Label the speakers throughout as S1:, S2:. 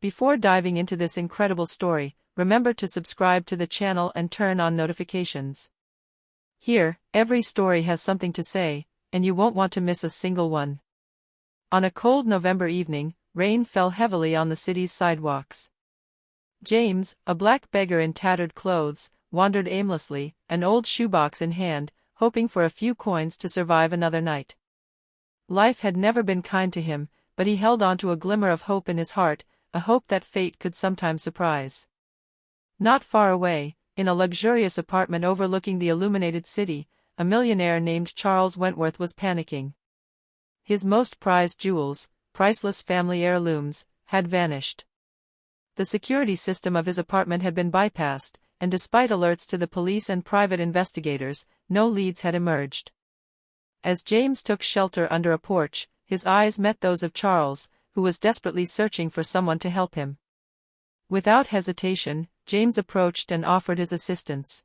S1: Before diving into this incredible story, remember to subscribe to the channel and turn on notifications. Here, every story has something to say, and you won't want to miss a single one. On a cold November evening, rain fell heavily on the city's sidewalks. James, a black beggar in tattered clothes, wandered aimlessly, an old shoebox in hand, hoping for a few coins to survive another night. Life had never been kind to him, but he held on to a glimmer of hope in his heart, a hope that fate could sometimes surprise. Not far away, in a luxurious apartment overlooking the illuminated city, a millionaire named Charles Wentworth was panicking. His most prized jewels, priceless family heirlooms, had vanished. The security system of his apartment had been bypassed, and despite alerts to the police and private investigators, no leads had emerged. As James took shelter under a porch, his eyes met those of Charles, who was desperately searching for someone to help him. Without hesitation, James approached and offered his assistance.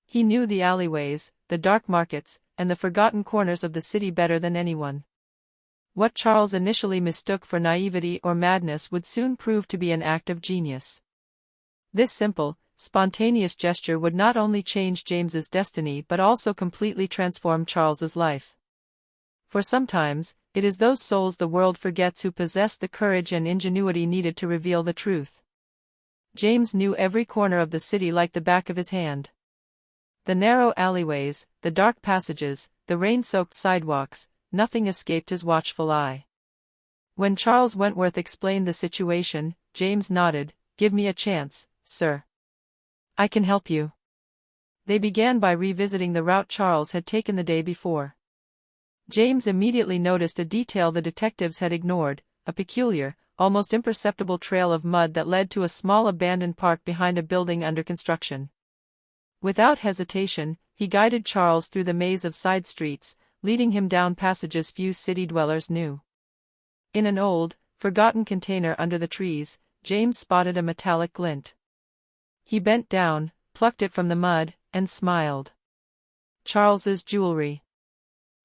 S1: He knew the alleyways, the dark markets, and the forgotten corners of the city better than anyone. What Charles initially mistook for naivety or madness would soon prove to be an act of genius. This simple, spontaneous gesture would not only change James's destiny but also completely transform Charles's life. For sometimes, it is those souls the world forgets who possess the courage and ingenuity needed to reveal the truth. James knew every corner of the city like the back of his hand. The narrow alleyways, the dark passages, the rain-soaked sidewalks, nothing escaped his watchful eye. When Charles Wentworth explained the situation, James nodded. "Give me a chance, sir. I can help you." They began by revisiting the route Charles had taken the day before. James immediately noticed a detail the detectives had ignored, a peculiar, almost imperceptible trail of mud that led to a small abandoned park behind a building under construction. Without hesitation, he guided Charles through the maze of side streets, leading him down passages few city dwellers knew. In an old, forgotten container under the trees, James spotted a metallic glint. He bent down, plucked it from the mud, and smiled. Charles's jewelry.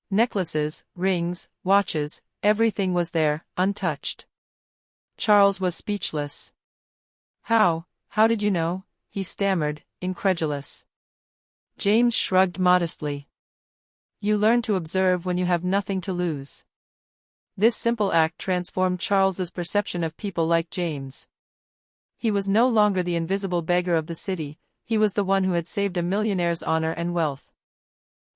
S1: Necklaces, rings, watches, everything was there, untouched. Charles was speechless. How did you know?" he stammered, incredulous. James shrugged modestly. "You learn to observe when you have nothing to lose." This simple act transformed Charles's perception of people like James. He was no longer the invisible beggar of the city, he was the one who had saved a millionaire's honor and wealth.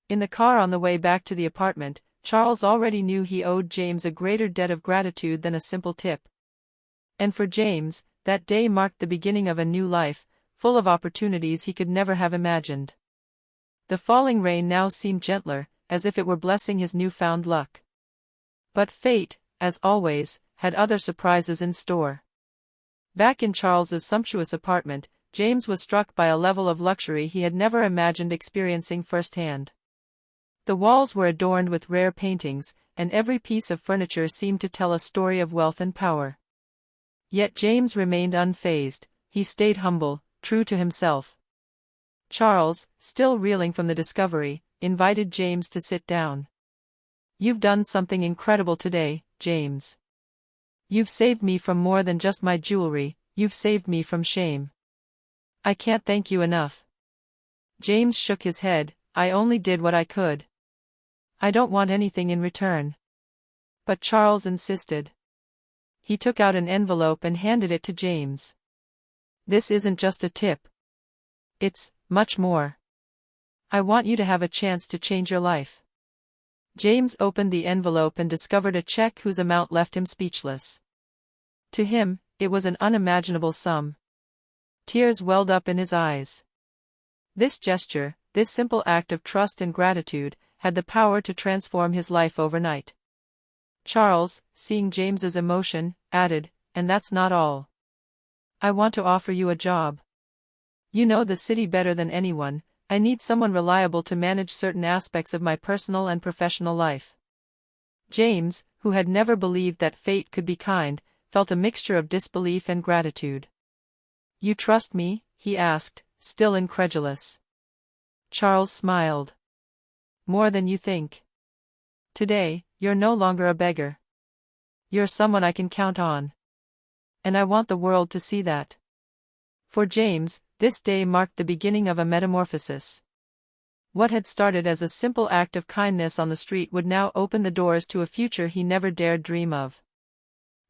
S1: In the car on the way back to the apartment, Charles already knew he owed James a greater debt of gratitude than a simple tip. And for James, that day marked the beginning of a new life, full of opportunities he could never have imagined. The falling rain now seemed gentler, as if it were blessing his newfound luck. But fate, as always, had other surprises in store. Back in Charles's sumptuous apartment, James was struck by a level of luxury he had never imagined experiencing firsthand. The walls were adorned with rare paintings, and every piece of furniture seemed to tell a story of wealth and power. Yet James remained unfazed, he stayed humble, true to himself. Charles, still reeling from the discovery, invited James to sit down. "You've done something incredible today, James. You've saved me from more than just my jewelry, you've saved me from shame. I can't thank you enough." James shook his head. "I only did what I could. I don't want anything in return." But Charles insisted. He took out an envelope and handed it to James. "This isn't just a tip. It's much more. I want you to have a chance to change your life." James opened the envelope and discovered a check whose amount left him speechless. To him, it was an unimaginable sum. Tears welled up in his eyes. This gesture, this simple act of trust and gratitude, had the power to transform his life overnight. Charles, seeing James's emotion, added, "And that's not all. I want to offer you a job. You know the city better than anyone, I need someone reliable to manage certain aspects of my personal and professional life." James, who had never believed that fate could be kind, felt a mixture of disbelief and gratitude. "You trust me?" he asked, still incredulous. Charles smiled. "More than you think. Today, you're no longer a beggar. You're someone I can count on." And I want the world to see that. For James, this day marked the beginning of a metamorphosis. What had started as a simple act of kindness on the street would now open the doors to a future he never dared dream of.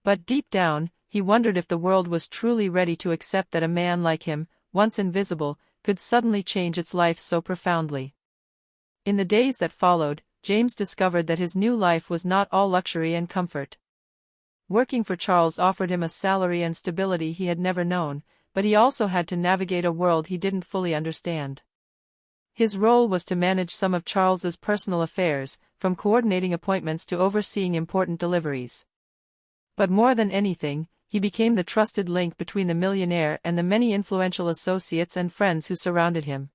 S1: But deep down, he wondered if the world was truly ready to accept that a man like him, once invisible, could suddenly change its life so profoundly. In the days that followed, James discovered that his new life was not all luxury and comfort. Working for Charles offered him a salary and stability he had never known, but he also had to navigate a world he didn't fully understand. His role was to manage some of Charles's personal affairs, from coordinating appointments to overseeing important deliveries. But more than anything, he became the trusted link between the millionaire and the many influential associates and friends who surrounded him.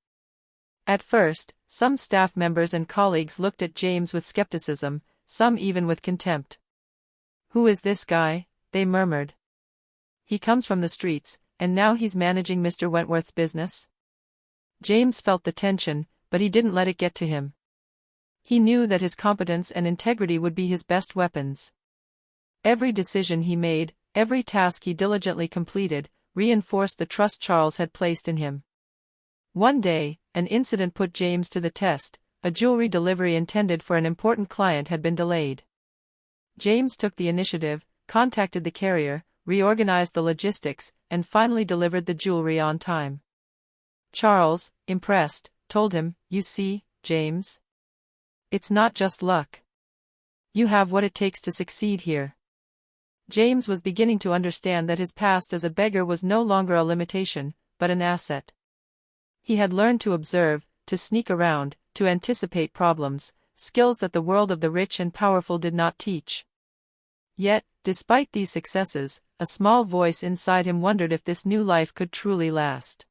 S1: At first, some staff members and colleagues looked at James with skepticism, some even with contempt. "Who is this guy?" they murmured. "He comes from the streets, and now he's managing Mr. Wentworth's business?" James felt the tension, but he didn't let it get to him. He knew that his competence and integrity would be his best weapons. Every decision he made, every task he diligently completed, reinforced the trust Charles had placed in him. One day, an incident put James to the test. A jewelry delivery intended for an important client had been delayed. James took the initiative, contacted the carrier, reorganized the logistics, and finally delivered the jewelry on time. Charles, impressed, told him, "You see, James? It's not just luck. You have what it takes to succeed here." James was beginning to understand that his past as a beggar was no longer a limitation, but an asset. He had learned to observe, to sneak around, to anticipate problems, skills that the world of the rich and powerful did not teach. Yet, despite these successes, a small voice inside him wondered if this new life could truly last.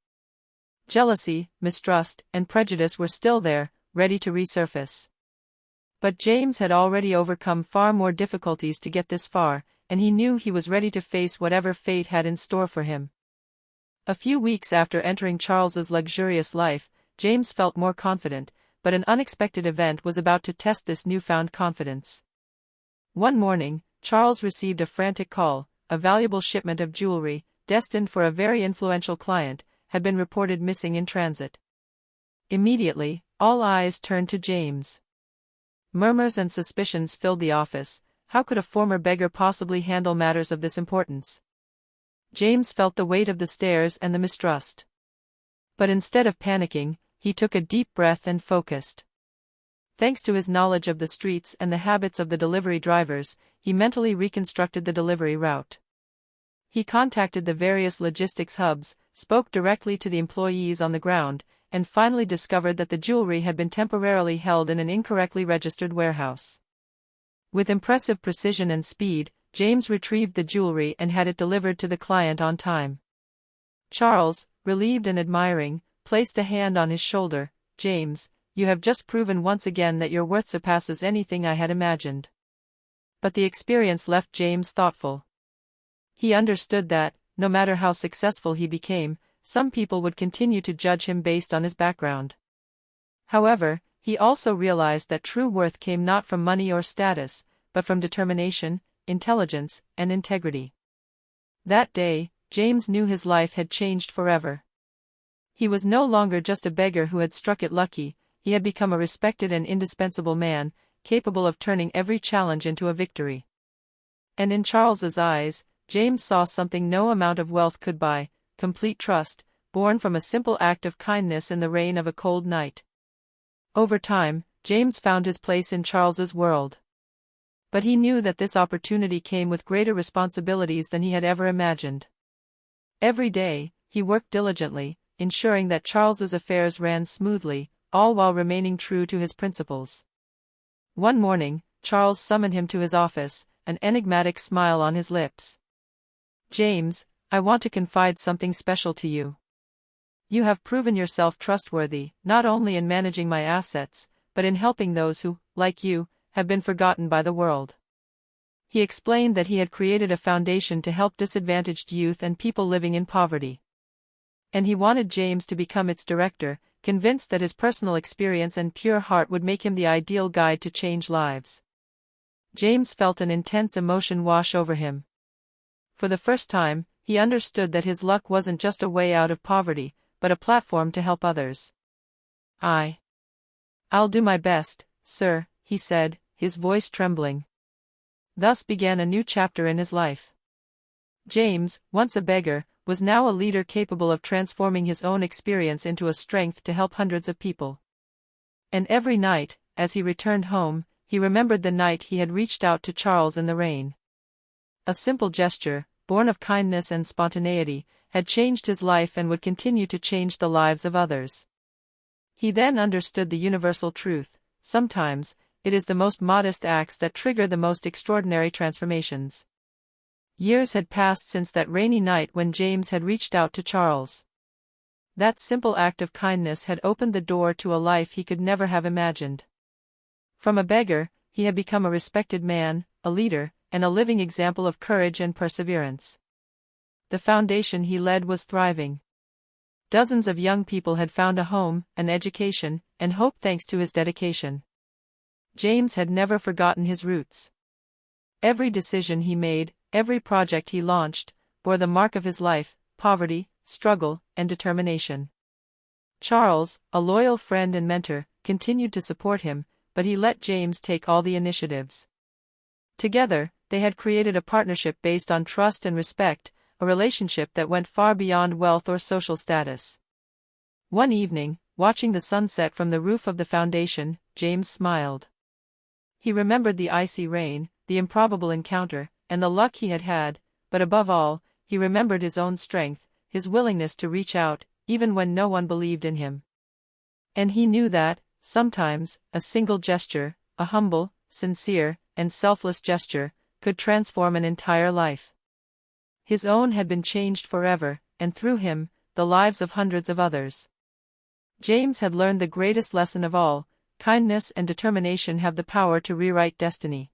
S1: Jealousy, mistrust, and prejudice were still there, ready to resurface. But James had already overcome far more difficulties to get this far, and he knew he was ready to face whatever fate had in store for him. A few weeks after entering Charles's luxurious life, James felt more confident, but an unexpected event was about to test this newfound confidence. One morning, Charles received a frantic call. A valuable shipment of jewelry, destined for a very influential client, had been reported missing in transit. Immediately, all eyes turned to James. Murmurs and suspicions filled the office. How could a former beggar possibly handle matters of this importance? James felt the weight of the stares and the mistrust. But instead of panicking, he took a deep breath and focused. Thanks to his knowledge of the streets and the habits of the delivery drivers, he mentally reconstructed the delivery route. He contacted the various logistics hubs, spoke directly to the employees on the ground, and finally discovered that the jewelry had been temporarily held in an incorrectly registered warehouse. With impressive precision and speed, James retrieved the jewelry and had it delivered to the client on time. Charles, relieved and admiring, placed a hand on his shoulder. "James, you have just proven once again that your worth surpasses anything I had imagined." But the experience left James thoughtful. He understood that, no matter how successful he became, some people would continue to judge him based on his background. However, he also realized that true worth came not from money or status, but from determination, intelligence, and integrity. That day, James knew his life had changed forever. He was no longer just a beggar who had struck it lucky. He had become a respected and indispensable man, capable of turning every challenge into a victory. And in Charles's eyes, James saw something no amount of wealth could buy: complete trust, born from a simple act of kindness in the rain of a cold night. Over time, James found his place in Charles's world. But he knew that this opportunity came with greater responsibilities than he had ever imagined. Every day, he worked diligently, ensuring that Charles's affairs ran smoothly, all while remaining true to his principles. One morning, Charles summoned him to his office, an enigmatic smile on his lips. "James, I want to confide something special to you. You have proven yourself trustworthy, not only in managing my assets, but in helping those who, like you, have been forgotten by the world." He explained that he had created a foundation to help disadvantaged youth and people living in poverty. And he wanted James to become its director, convinced that his personal experience and pure heart would make him the ideal guide to change lives. James felt an intense emotion wash over him. For the first time, he understood that his luck wasn't just a way out of poverty, but a platform to help others. I'll do my best, sir, he said, his voice trembling. Thus began a new chapter in his life. James, once a beggar, was now a leader capable of transforming his own experience into a strength to help hundreds of people. And every night, as he returned home, he remembered the night he had reached out to Charles in the rain. A simple gesture, born of kindness and spontaneity, had changed his life and would continue to change the lives of others. He then understood the universal truth: sometimes, it is the most modest acts that trigger the most extraordinary transformations. Years had passed since that rainy night when James had reached out to Charles. That simple act of kindness had opened the door to a life he could never have imagined. From a beggar, he had become a respected man, a leader, and a living example of courage and perseverance. The foundation he led was thriving. Dozens of young people had found a home, an education, and hope thanks to his dedication. James had never forgotten his roots. Every decision he made, every project he launched, bore the mark of his life: poverty, struggle, and determination. Charles, a loyal friend and mentor, continued to support him, but he let James take all the initiatives. Together, they had created a partnership based on trust and respect, a relationship that went far beyond wealth or social status. One evening, watching the sunset from the roof of the foundation, James smiled. He remembered the icy rain, the improbable encounter, and the luck he had had, but above all, he remembered his own strength, his willingness to reach out, even when no one believed in him. And he knew that, sometimes, a single gesture, a humble, sincere, and selfless gesture, could transform an entire life. His own had been changed forever, and through him, the lives of hundreds of others. James had learned the greatest lesson of all: kindness and determination have the power to rewrite destiny.